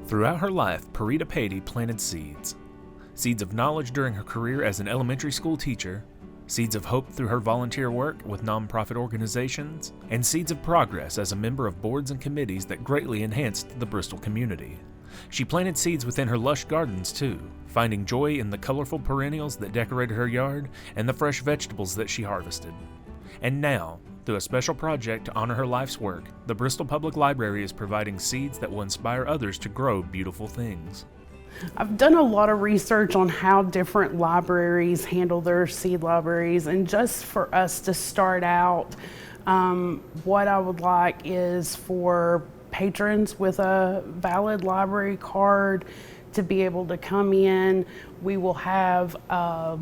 Throughout her life, Parita Patey planted seeds. Seeds of knowledge during her career as an elementary school teacher, seeds of hope through her volunteer work with nonprofit organizations, and seeds of progress as a member of boards and committees that greatly enhanced the Bristol community. She planted seeds within her lush gardens too, finding joy in the colorful perennials that decorated her yard and the fresh vegetables that she harvested. And now, through a special project to honor her life's work, the Bristol Public Library is providing seeds that will inspire others to grow beautiful things. I've done a lot of research on how different libraries handle their seed libraries, and just for us to start out, what I would like is for patrons with a valid library card to be able to come in. We will have a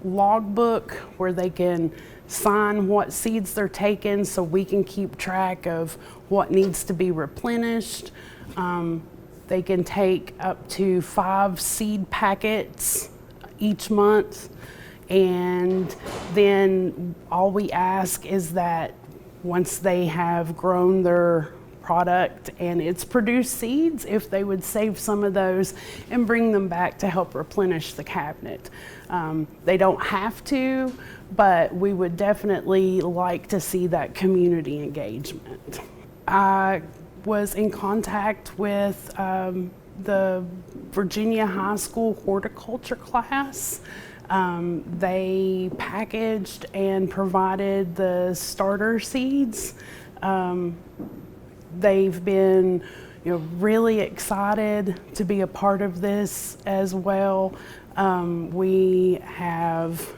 logbook where they can sign what seeds they're taking so we can keep track of what needs to be replenished. They can take up to 5 seed packets each month, and then all we ask is that once they have grown their product and it's produced seeds, if they would save some of those and bring them back to help replenish the cabinet. They don't have to, but we would definitely like to see that community engagement. I was in contact with the Virginia High School horticulture class. They packaged and provided the starter seeds. They've been really excited to be a part of this as well. We have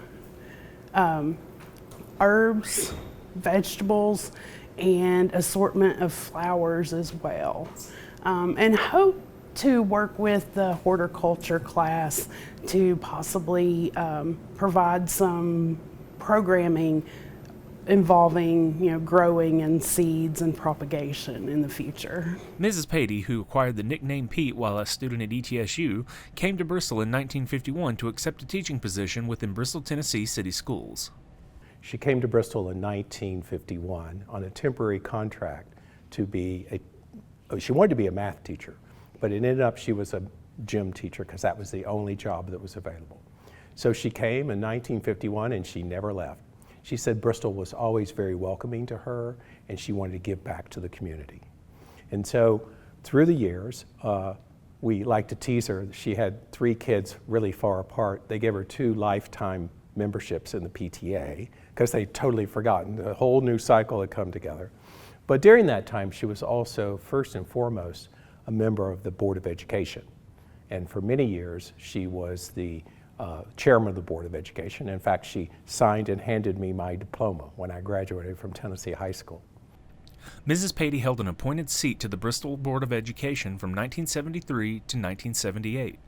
herbs, vegetables, and assortment of flowers as well. And hope to work with the horticulture class to possibly provide some programming involving growing and seeds and propagation in the future. Mrs. Patey, who acquired the nickname Pete while a student at ETSU, came to Bristol in 1951 to accept a teaching position within Bristol, Tennessee City Schools. She came to Bristol in 1951 on a temporary contract to be she wanted to be a math teacher, but it ended up she was a gym teacher because that was the only job that was available. So she came in 1951 and she never left. She said Bristol was always very welcoming to her and she wanted to give back to the community. And so through the years, we like to tease her. She had 3 kids really far apart. They gave her 2 lifetime memberships in the PTA because they'd totally forgotten. The whole new cycle had come together. But during that time, she was also, first and foremost, a member of the Board of Education. And for many years, she was the chairman of the Board of Education. In fact, she signed and handed me my diploma when I graduated from Tennessee High School. Mrs. Patey held an appointed seat to the Bristol Board of Education from 1973 to 1978.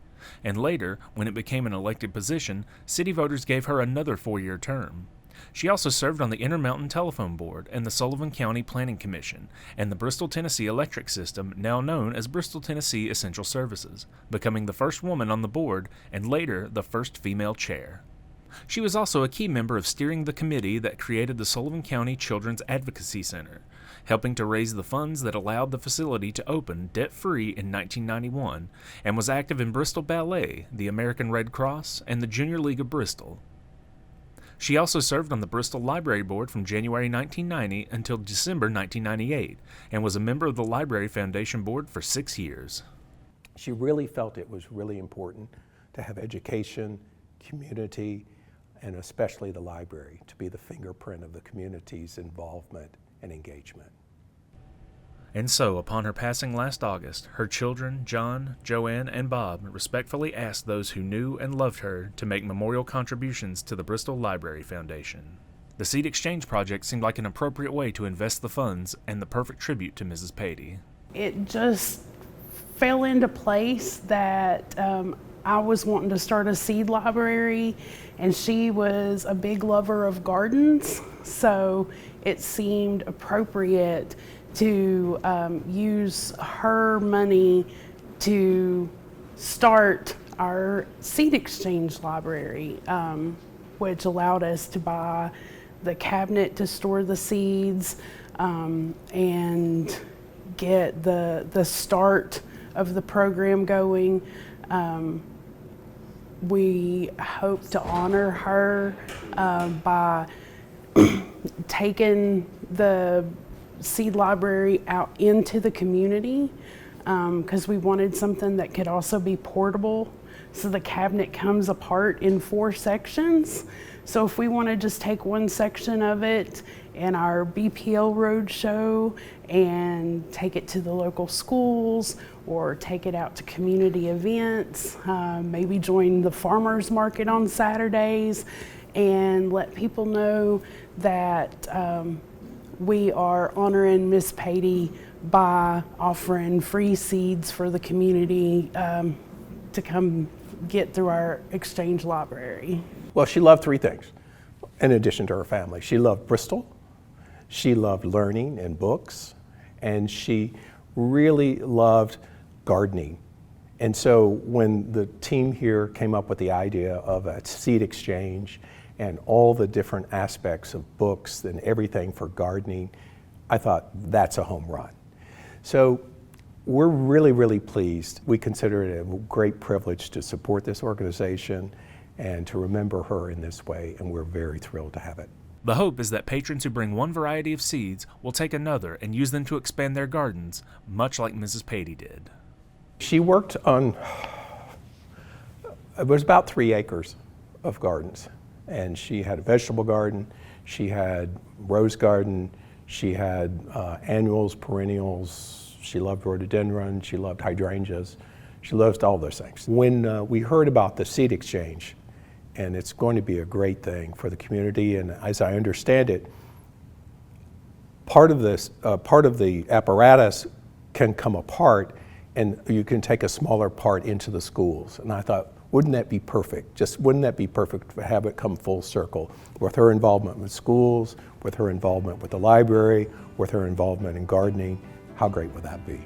And later, when it became an elected position, city voters gave her another 4-year term. She also served on the Intermountain Telephone Board and the Sullivan County Planning Commission and the Bristol, Tennessee Electric System, now known as Bristol, Tennessee Essential Services, becoming the first woman on the board and later the first female chair. She was also a key member of steering the committee that created the Sullivan County Children's Advocacy Center, helping to raise the funds that allowed the facility to open debt-free in 1991, and was active in Bristol Ballet, the American Red Cross, and the Junior League of Bristol. She also served on the Bristol Library Board from January 1990 until December 1998, and was a member of the Library Foundation Board for 6 years. She really felt it was really important to have education, community, and especially the library to be the fingerprint of the community's involvement and engagement. And so, upon her passing last August, her children, John, Joanne, and Bob, respectfully asked those who knew and loved her to make memorial contributions to the Bristol Library Foundation. The Seed Exchange Project seemed like an appropriate way to invest the funds and the perfect tribute to Mrs. Patey. It just fell into place that I was wanting to start a seed library, and she was a big lover of gardens, so it seemed appropriate to use her money to start our seed exchange library, which allowed us to buy the cabinet to store the seeds and get the start of the program going. We hope to honor her by taking the seed library out into the community, because we wanted something that could also be portable. So the cabinet comes apart in 4 sections. So if we want to just take one section of it in our BPL Roadshow and take it to the local schools, or take it out to community events, maybe join the farmers market on Saturdays, and let people know that we are honoring Miss Patey by offering free seeds for the community to come get through our exchange library. Well, she loved 3 things in addition to her family. She loved Bristol, she loved learning and books, and she really loved gardening. And so when the team here came up with the idea of a seed exchange and all the different aspects of books and everything for gardening, I thought that's a home run. So we're really, really pleased. We consider it a great privilege to support this organization and to remember her in this way, and we're very thrilled to have it. The hope is that patrons who bring one variety of seeds will take another and use them to expand their gardens, much like Mrs. Patey did. She worked on, it was about 3 acres of gardens. And she had a vegetable garden, she had rose garden, she had annuals, perennials, she loved rhododendron, she loved hydrangeas, she loved all those things. When we heard about the seed exchange, and it's going to be a great thing for the community, and as I understand it, part of the apparatus can come apart, and you can take a smaller part into the schools. And I thought, wouldn't that be perfect? Just wouldn't that be perfect to have it come full circle with her involvement with schools, with her involvement with the library, with her involvement in gardening? How great would that be?